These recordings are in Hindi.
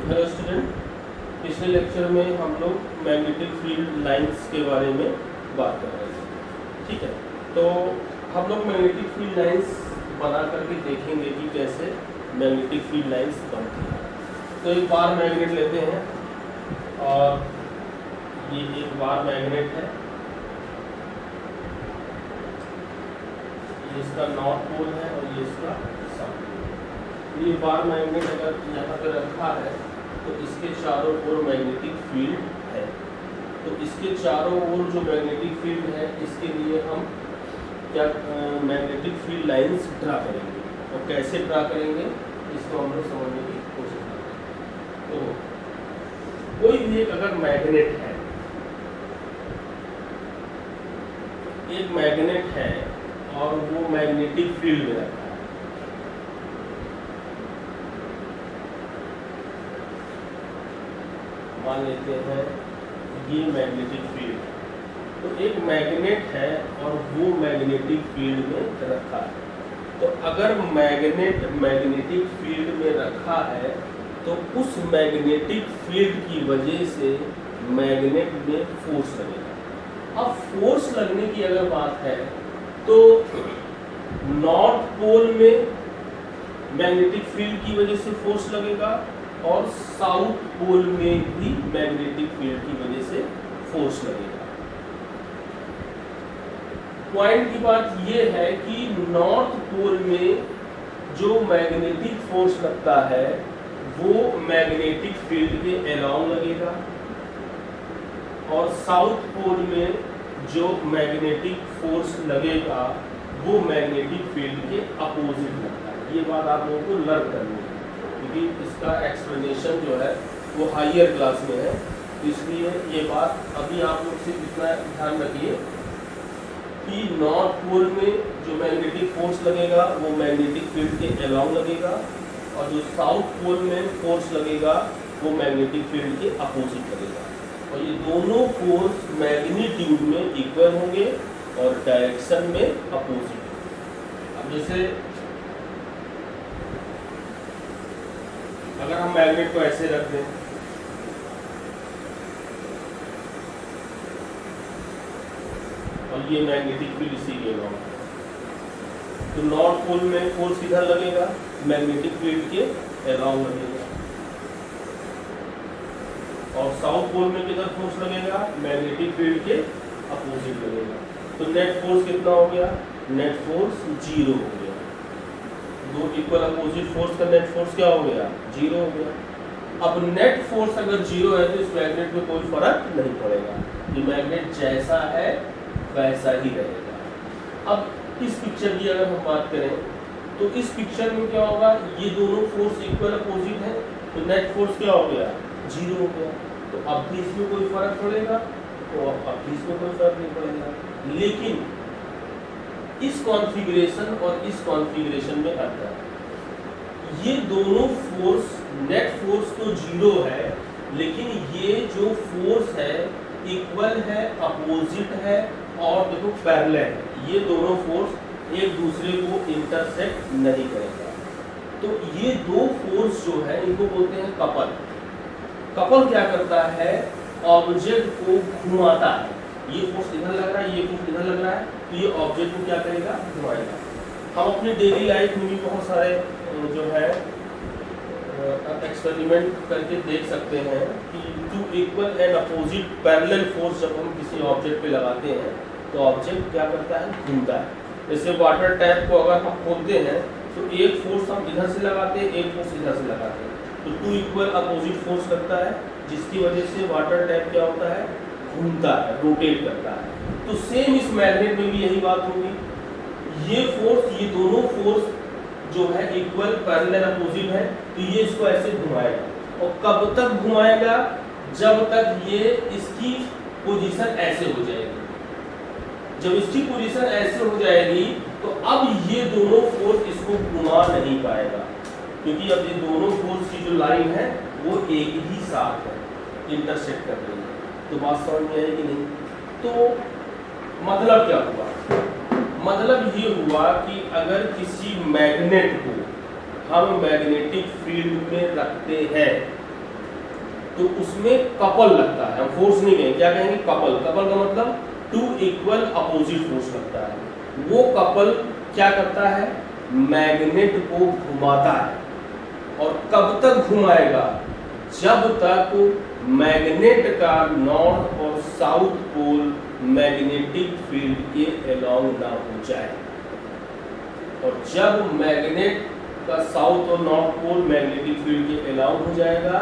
हेलो स्टूडेंट, पिछले लेक्चर में हम लोग मैग्नेटिक फील्ड लाइंस के बारे में बात कर रहे थे। ठीक है, तो हम लोग मैग्नेटिक फील्ड लाइंस बना करके देखेंगे कि कैसे मैग्नेटिक फील्ड लाइंस बनती है। तो एक बार मैग्नेट लेते हैं और ये एक बार मैग्नेट है, ये इसका नॉर्थ पोल है और ये इसका साउथ पोल। ये बार मैग्नेट अगर यहाँ पे रखा है तो इसके चारों ओर मैग्नेटिक फील्ड है। तो इसके चारों ओर जो मैग्नेटिक फील्ड है इसके लिए हम क्या मैग्नेटिक फील्ड लाइंस ड्रा करेंगे, और कैसे ड्रा करेंगे इसको हम लोग समझने की कोशिश करेंगे। तो कोई भी एक अगर मैग्नेट है, एक मैग्नेट है और वो मैग्नेटिक फील्ड में रखा है, मान लेते हैं ये मैग्नेटिक फील्ड है। तो एक मैग्नेट है और वो मैग्नेटिक फील्ड में रखा है। तो अगर मैग्नेट मैग्नेटिक फील्ड में रखा है तो उस मैग्नेटिक फील्ड की वजह से मैग्नेट में फोर्स लगेगा। अब फोर्स लगने की अगर बात है तो नॉर्थ पोल में मैग्नेटिक फील्ड की वजह से फोर्स लगेगा और साउथ पोल में भी मैग्नेटिक फील्ड की वजह से फोर्स लगेगा। पॉइंट की बात यह है कि नॉर्थ पोल में जो मैग्नेटिक फोर्स लगता है वो मैग्नेटिक फील्ड के अराउंड लगेगा, और साउथ पोल में जो मैग्नेटिक फोर्स लगेगा वो मैग्नेटिक फील्ड के अपोजिट लगता है। ये बात आप लोगों को लर्न करनी है क्योंकि इसका एक्सप्लेनेशन जो है वो हायर क्लास में है, इसलिए ये बात अभी आप लोग सिर्फ इतना ध्यान रखिए कि नॉर्थ पोल में जो मैग्नेटिक फोर्स लगेगा वो मैग्नेटिक फील्ड के अराउंड लगेगा, और जो साउथ पोल में फोर्स लगेगा वो मैग्नेटिक फील्ड के अपोजिट लगेगा, और ये दोनों फोर्स मैग्नीट्यूड में इक्वल होंगे और डायरेक्शन में अपोजिट। अब जैसे अगर हम मैग्नेट को ऐसे रख दें और ये मैग्नेटिक फील्ड इसी के अराउंड, तो नॉर्थ पोल में फोर्स किधर लगेगा, मैग्नेटिक फील्ड के अराउंड लगेगा, और साउथ पोल में किधर फोर्स लगेगा, मैग्नेटिक फील्ड के अपोजिट लगेगा। तो नेट फोर्स कितना हो गया, नेट फोर्स 0 हो गया। दो इक्वल अपोजिट फोर्स का नेट फोर्स क्या हो गया, 0 हो गया। अब नेट फोर्स अगर 0 है तो इस मैग्नेट में कोई फर्क नहीं पड़ेगा, ये मैग्नेट जैसा है वैसा ही रहेगा। अब इस पिक्चर की अगर हम बात करें तो इस पिक्चर में क्या होगा, ये दोनों फोर्स इक्वल अपोजिट है, तो नेट फोर्स क्या हो गया, 0 हो गया। तो अब भी इसमें कोई फर्क पड़ेगा, तो अब भी इसमें कोई फर्क नहीं पड़ेगा। लेकिन इस कॉन्फ़िगरेशन और इस कॉन्फ़िगरेशन में अंतर है, ये दोनों फोर्स नेट फोर्स तो 0 है, लेकिन ये जो फोर्स है इक्वल है, अपोजिट है और देखो पैरेलल है। ये दोनों फोर्स एक दूसरे को इंटरसेक्ट नहीं करेगा। तो ये दो फोर्स जो है इनको बोलते हैं कपल। कपल क्या करता है, ऑब्जेक्ट को घुमाता है। ये फोर्स इधर लग रहा है, ये फोर्स इधर लग रहा है, तो ये ऑब्जेक्ट को क्या करेगा, घुमाएगा। हम अपनी डेली लाइफ में भी बहुत सारे जो है एक्सपेरिमेंट करके देख सकते हैं कि two equal and opposite parallel force जब हम किसी ऑब्जेक्ट पे लगाते हैं तो ऑब्जेक्ट क्या करता है, घूमता है। जैसे वाटर टैप को अगर हम खोलते हैं तो एक फोर्स हम इधर से लगाते हैं, एक फोर्स इधर से लगाते हैं, तो टू इक्वल अपोजिट फोर्स लगता है, जिसकी वजह से वाटर टैप क्या होता है, घूमता है, रोटेट करता है। तो सेम इस मैग्नेट में भी यही बात होगी। ये फोर्स, ये दोनों फोर्स जो है इक्वल पैरेलल अपोजिट है, तो ये इसको ऐसे घुमाएगा। और कब तक घुमाएगा, जब तक ये इसकी पोजीशन ऐसे हो जाएगी। जब इसकी पोजीशन ऐसे हो जाएगी तो अब ये दोनों फोर्स इसको घुमा नहीं पाएगा, क्योंकि अब ये दोनों फोर्स की जो लाइन है वो एक ही साथ है, इंटरसेक्ट कर रही है। तो बात समझ में आएगी नहीं। तो मतलब क्या हुआ, मतलब ये हुआ कि अगर किसी मैग्नेट को हम मैग्नेटिक फील्ड में रखते हैं तो उसमें कपल लगता है, हम फोर्स नहीं कहेंगे, क्या कहेंगे, कपल। कपल का मतलब टू इक्वल अपोजिट फोर्स लगता है। वो कपल क्या करता है, मैग्नेट को घुमाता है। और कब तक घुमाएगा, जब तक मैग्नेट का नॉर्थ और साउथ पोल मैग्नेटिक फील्ड के अलोंग ना हो जाए। और जब मैग्नेट का साउथ और नॉर्थ पोल मैग्नेटिक फील्ड के अलोंग हो जाएगा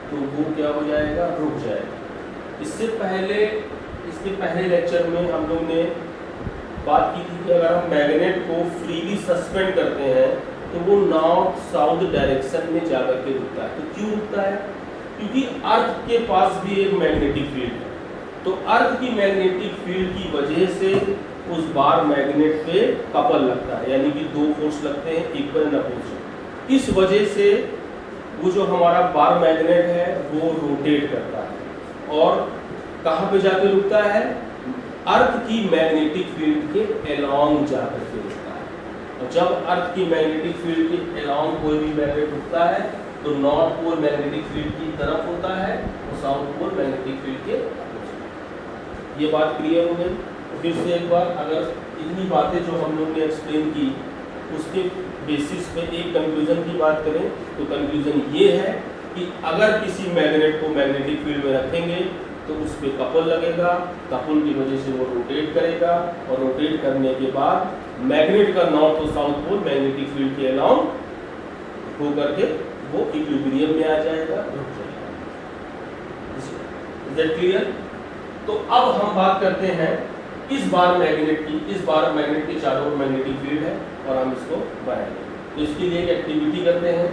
तो वो क्या हो जाएगा, रुक जाएगा। इसके पहले लेक्चर में हम लोग ने बात की थी कि अगर हम मैग्नेट को फ्रीली सस्पेंड करते हैं तो वो नॉर्थ साउथ डायरेक्शन में जाकर के रुकता है। तो क्यों रुकता है, क्योंकि अर्थ के पास भी एक मैग्नेटिक फील्ड है। तो अर्थ की मैग्नेटिक फील्ड की वजह से उस बार मैग्नेट पे कपल लगता है, यानी कि दो फोर्स लगते हैं, इक्वल एंड अपोजिट। इस वजह से वो जो हमारा बार मैग्नेट है वो रोटेट करता है और कहाँ पे जाके रुकता है, अर्थ की मैग्नेटिक फील्ड के अलोंग जाकर के रुकता है। और जब अर्थ की मैग्नेटिक फील्ड के अलोंग कोई भी मैग्नेट रुकता है तो नॉर्थ पोल मैग्नेटिक फील्ड की तरफ होता है और साउथ पोल मैग्नेटिक फील्ड के अपोजिट। ये बात क्लियर हो गई। तो फिर से एक बार, अगर इतनी बातें जो हम लोग ने एक्सप्लेन की उसके बेसिस पे एक कंक्लूजन की बात करें तो कंक्लूजन ये है कि अगर किसी मैग्नेट को मैग्नेटिक फील्ड में रखेंगे तो उस पर कपल लगेगा, कपल की वजह से वो रोटेट करेगा और रोटेट करने के बाद मैग्नेट का नॉर्थ और साउथ पोल मैग्नेटिक फील्ड के अलाउंग होकर के वो इक्विलिब्रियम में आ जाएगा, रुक जाएगा। Is that clear? तो अब हम बात करते हैं इस बार मैग्नेट की। इस बार मैग्नेट के चारों ओर मैग्नेटिक फील्ड है और हम इसको बनाएंगे। तो इसके लिए एक एक्टिविटी करते हैं।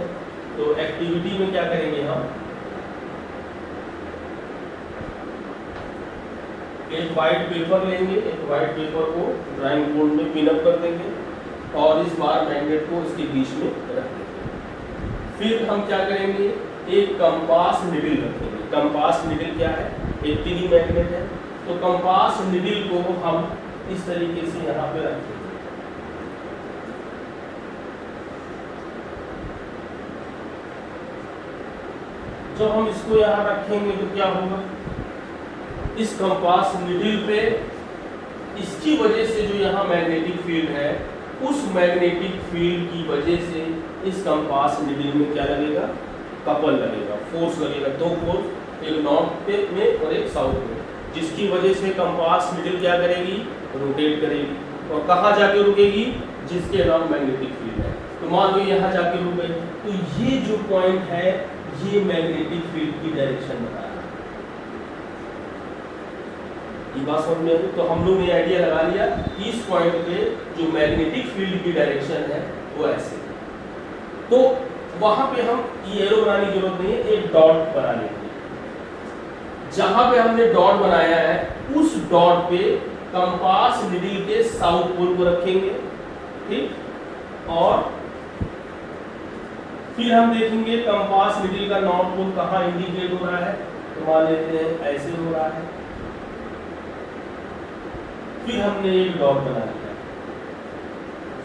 तो एक्टिविटी में क्या करेंगे, हम एक वाइट पेपर लेंगे, एक वाइट पेपर को ड्राइंग बोर्ड में पिन अप कर देंगे और इस बार मैग्नेट को इसके बीच में रख देंगे। फिर हम क्या करेंगे, एक कंपास निडल रखेंगे। कंपास निडल क्या है, एक टीनी मैग्नेट है। तो कंपास निडल को हम इस तरीके से यहाँ पे रखेंगे। जब हम इसको यहाँ रखेंगे तो क्या होगा, इस कंपास निडल पे इसकी वजह से जो यहाँ मैग्नेटिक फील्ड है उस मैग्नेटिक फील्ड की वजह से इस कंपास निडल में क्या लगेगा, कपल लगेगा, फोर्स लगेगा। दो फोर्स, एक नॉर्थ पे में और एक साउथ में, जिसकी वजह से कंपास निडल क्या करेगी, रोटेट करेगी। और कहाँ जाके रुकेगी, जिसके अलावा मैग्नेटिक फील्ड है। तो मान लो यहाँ जाके रुक गई, तो ये जो पॉइंट है ये मैग्नेटिक फील्ड की डायरेक्शन बता रहा है। ये बात समझ में आई? तो हम लोग ने आइडिया लगा लिया कि इस पॉइंट पे जो मैग्नेटिक फील्ड की डायरेक्शन है वो ऐसे। तो वहां पे हम ये एरो बनाने की जरूरत नहीं है, एक डॉट बना लेंगे। जहां पे हमने डॉट बनाया है उस डॉट पे कंपास निडल के साउथ पोल को रखेंगे, ठीक। और फिर हम देखेंगे कंपास निडल का नॉर्थ पोल कहाँ इंडिकेट हो रहा है। तो मान लेते हैं ऐसे हो रहा है। फिर हमने एक डॉट बना लिया।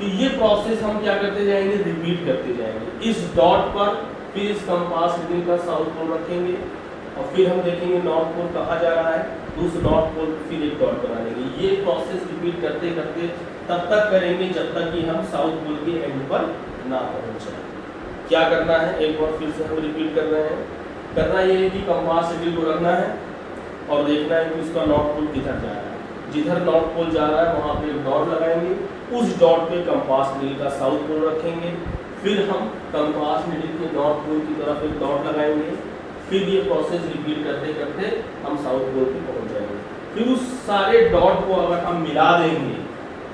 तो ये प्रोसेस हम क्या करते जाएंगे, रिपीट करते जाएंगे। इस डॉट पर फिर इस कंपास निडल का साउथ पोल रखेंगे और फिर हम देखेंगे नॉर्थ पोल कहाँ जा रहा है, तो उस नॉर्थ पोल फिर एक डॉट बना लेंगे। ये प्रोसेस रिपीट करते करते तब तक करेंगे जब तक कि हम साउथ पोल के एंड पर ना पहुंच जाए। क्या करना है, एक बार फिर से हम रिपीट कर रहे हैं। करना ये है कि कंपास निडल को रखना है और देखना है कि उसका नॉर्थ पोल किधर जा रहा है। जिधर नॉर्थ पोल जा रहा है वहाँ पे एक डॉट लगाएंगे, उस डॉट पे कंपास निडल का साउथ पोल रखेंगे। फिर हम कंपास निडल के नॉर्थ पोल की तरफ एक डॉट लगाएंगे। फिर ये प्रोसेस रिपीट करते करते हम साउथ पोल पे पहुँच जाएंगे। फिर उस सारे डॉट को अगर हम मिला देंगे,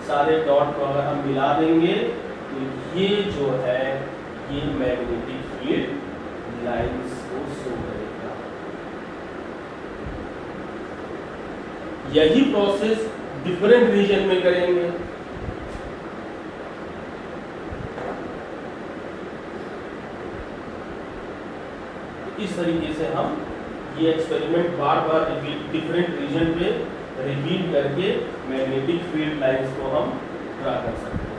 सारे डॉट को अगर हम मिला देंगे तो ये जो है ये मैग्नेटिक फील्ड लाइंस को शो करेगा। यही प्रोसेस डिफरेंट रीजन में करेंगे। इस तरीके से हम ये एक्सपेरिमेंट बार बार डिफरेंट रीजन पे रिपीट करके मैग्नेटिक फील्ड लाइंस को हम ड्रा कर सकते हैं।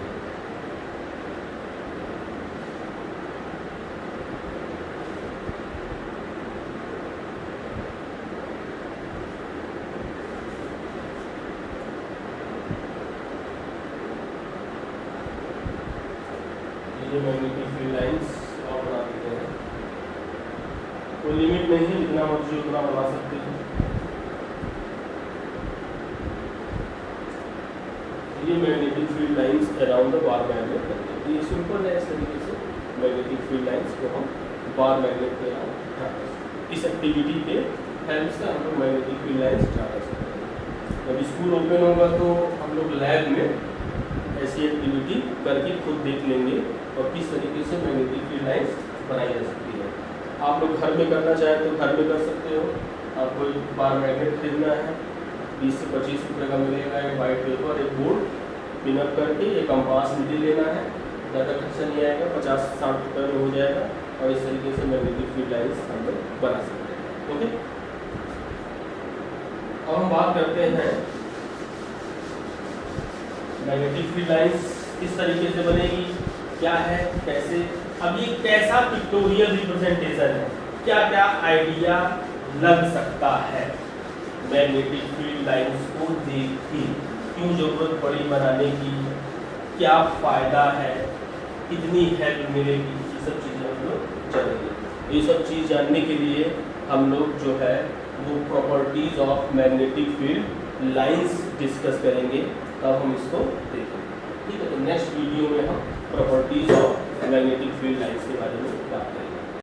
ये मैग्नेटिक फील्ड लाइंस और बना देते हैं, कोई लिमिट नहीं है, जितना मर्जी उतना बना सकते हैं। ये magnetic field lines around the bar magnet करते हैं। ये सिंपल है, इस तरीके से मैग्नेटिक फील्ड लाइंस को हम बार मैग्नेट के अराउंड इस एक्टिविटी के हेल्प से हम लोग मैग्नेटिक फील्ड लाइंस ड्रा कर सकते हैं। जब स्कूल ओपन होगा तो हम लोग लैब में ऐसी एक्टिविटी करके खुद देख लेंगे और किस तरीके से मैग्नेटिक फील्ड लाइंस बनाई जा सकती है। आप लोग घर में करना चाहें तो घर में कर सकते हो। आपको एक बार मैग्नेट खरीदना है, 20 से 25 रुपये का मिलेगा। एक वाइट पेपर, एक बोर्ड पिनअप करके एक कंपास मिडी लेना है, ज़्यादा खर्चा नहीं आएगा, 50-60 रुपये में हो जाएगा और इस तरीके से मैग्नेटिक फील्ड लाइंस हम लोग बना सकते हैं। ओके, अब हम बात करते हैं मैग्नेटिक फील्ड लाइंस किस तरीके से बनेगी, क्या है, कैसे। अब ये कैसा पिक्टोरियल रिप्रेजेंटेशन है, क्या क्या आइडिया लग सकता है मैग्नेटिक फील्ड लाइंस को देख के, क्यों जरूरत पड़ी बनाने की, क्या फायदा है, कितनी हेल्प मिलेगी, ये सब चीज़ें हम लोग जानेंगे। ये सब चीज़ जानने के लिए हम लोग जो है वो properties of magnetic field lines discuss करेंगे, तब हम इसको देखेंगे। ठीक है, तो नेक्स्ट वीडियो में हम properties of magnetic field lines के बारे में बात करेंगे।